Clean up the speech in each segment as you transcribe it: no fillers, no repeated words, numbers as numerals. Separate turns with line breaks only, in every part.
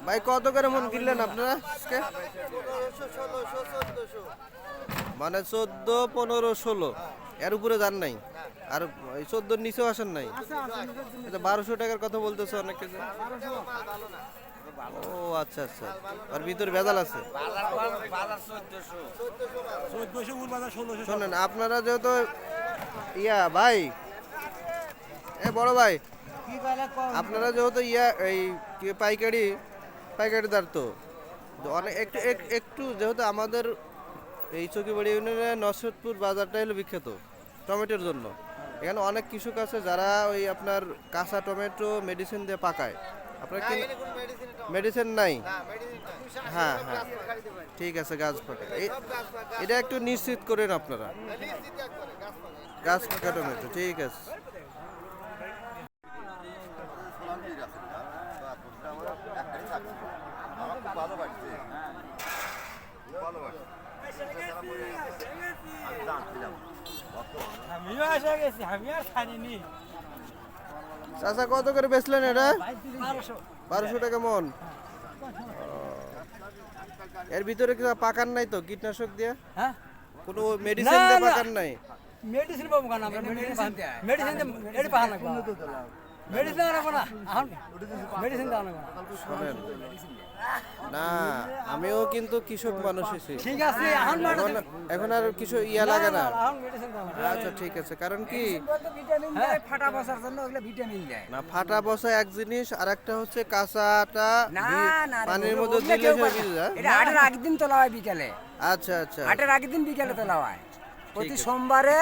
ভাই কত করে মন কিনলেন আপনারা আজকে? মানে 14, 15, 16 এর উপরে যান নাই? আর 14 নিচেও আসেন নাই? 1200 টাকার কথা বলতেছে অনেকে। ও আচ্ছা আচ্ছা, আর ভিতরে ভেজাল আছে। শোনেন, আপনারা যেহেতু ভাই, বড় ভাই, আপনারা যেহেতু এই পাইকারিদার, তো অনেক একটু একটু যেহেতু আমাদের এই চকিবাড়ি ইউনিয়নের নসরতপুর বাজারটা হলো বিখ্যাত টমেটোর জন্য। এখানে অনেক কৃষক আছে যারা ওই আপনার কাঁচা টমেটো মেডিসিন দিয়ে পাকায়। আপনার কি মেডিসিন নাই? হ্যাঁ হ্যাঁ, ঠিক আছে, গাছ পাকা। এটা একটু নিশ্চিত করেন আপনারা, গাছ পাকা টমেটো, ঠিক আছে। চাচা কত করে বেচলেন এটা? 1200 টাকা মন। এর ভিতরে কি পাকার নাই তো কীটনাশক দিয়ে? হ্যাঁ, কোনো মেডিসিন দিয়ে পাকার নাই?
মেডিসিন পাবো কেন আমরা? মেডিসিন এটি পাহা লাগবে, মেডিসিন আনবো না, মেডিসিন আনবো না।
শোনেন না, আমিও কিন্তু কৃষক মানুষ,
ঠিক আছে,
এখন আর কিছু লাগে না। আচ্ছা ঠিক আছে, কারণ কি
ফাটা বসার জন্য ওগুলো ভিটামিন দেয়
না। ফাটা বসা এক জিনিস, আর একটা হচ্ছে কাঁচাটা পানির মধ্যে দিলে
এটা আটের আগের দিন তোলা হয় বিকালে।
আচ্ছা আচ্ছা,
আটের আগের দিন বিকালে তোলা হয়। প্রতি সোমবারে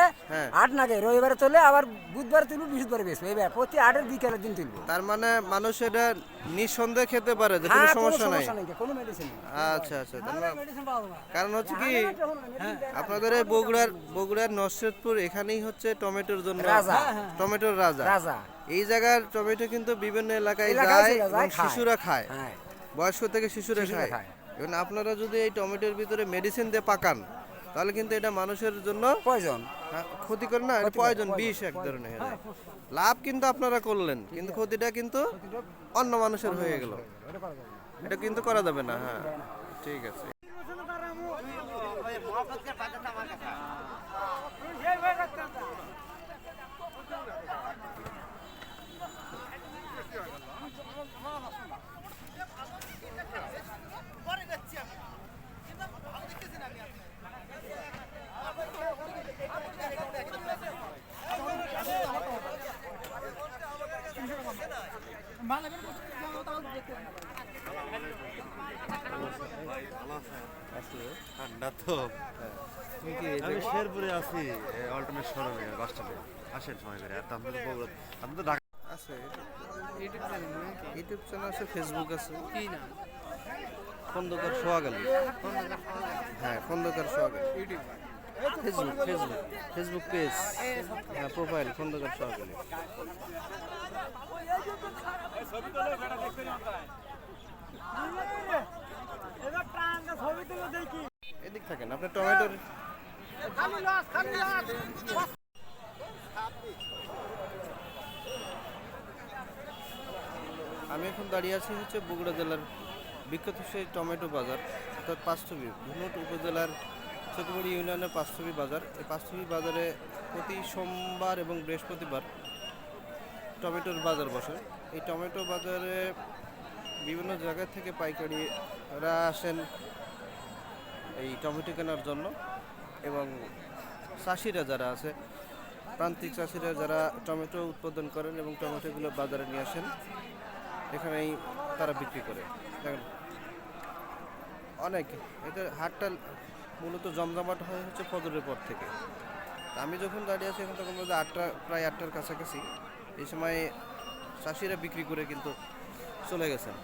8 নাগে, রবিবারে তোলে, আবার বুধবারে তুলবো, বৃহস্পতিবারে বেচবো। এইবার প্রতি 8-এর বিকালের দিন তুলবো।
তার মানে মানুষ এটা নিঃসন্দেহে খেতে পারে, যে কোনো সমস্যা নাই।
কোনো মেডিসিন।
আচ্ছা আচ্ছা, কারণ হচ্ছে কি আপনাদের এই বগুড়ার নসরতপুর এখানেই হচ্ছে টমেটোর জন্য টমেটোর রাজা। এই জায়গার টমেটো কিন্তু বিভিন্ন এলাকায় যায় এবং শিশুরা খায়, বয়স্ক থেকে শিশুরা খায়। এবং আপনারা যদি এই টমেটোর ভিতরে মেডিসিন দিয়ে পাকান, তাহলে কিন্তু এটা মানুষের জন্য
পয়জন,
ক্ষতিকর না, পয়জন, বিষ এক ধরনের। লাভ কিন্তু আপনারা করলেন, কিন্তু ক্ষতিটা কিন্তু অন্য মানুষের হয়ে গেল। এটা কিন্তু করা যাবে না। হ্যাঁ ঠিক আছে।
ঠান্ডা তো, আমি শেরপুরে আছি, অল্টারনেট শোরুমে বাস স্ট্যান্ডে। আসেন সময় করে। আপনি তো ঢাকা
আছে ইউটিউব চ্যানেল আছে, ফেসবুক আছে।
কি না?
খন্দকার সোহাগালী। হ্যাঁ, খন্দকার সোহাগালী। ফেসবুক পেজ, হ্যাঁ, প্রোফাইল খন্দকার সোহাগালী। এদিক থাকেন আপনার টমেটোর। আমি এখন দাঁড়িয়ে আছি হচ্ছে বগুড়া জেলার বিখ্যাত সেই টমেটো বাজার, অর্থাৎ পাঁচছবি, ধুনট উপজেলার চকিবাড়ি ইউনিয়নের পাঁচছবি বাজার। এই পাঁচছবি বাজারে প্রতি সোমবার এবং বৃহস্পতিবার টমেটোর বাজার বসে। এই টমেটো বাজারে বিভিন্ন জায়গা থেকে পাইকারিরা আসেন এই টমেটো কেনার জন্য, এবং চাষিরা যারা আছে, প্রান্তিক চাষিরা যারা টমেটো উৎপাদন করেন এবং টমেটোগুলো বাজারে নিয়ে আসেন, এখানেই তারা বিক্রি করে। দেখেন অনেক, এটা হাটটা মূলত জমজমাট হয় হচ্ছে ফজরের পর থেকে। আমি যখন দাঁড়িয়ে আছি এখন তখন প্রায় 8টার কাছাকাছি। এই সময় চাষিরা বিক্রি করে কিন্তু চলে গেছেন।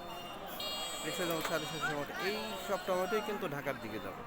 6:30 সাড়ে 6:00 এই সব টমেটোই কিন্তু ঢাকার দিকে যাবে।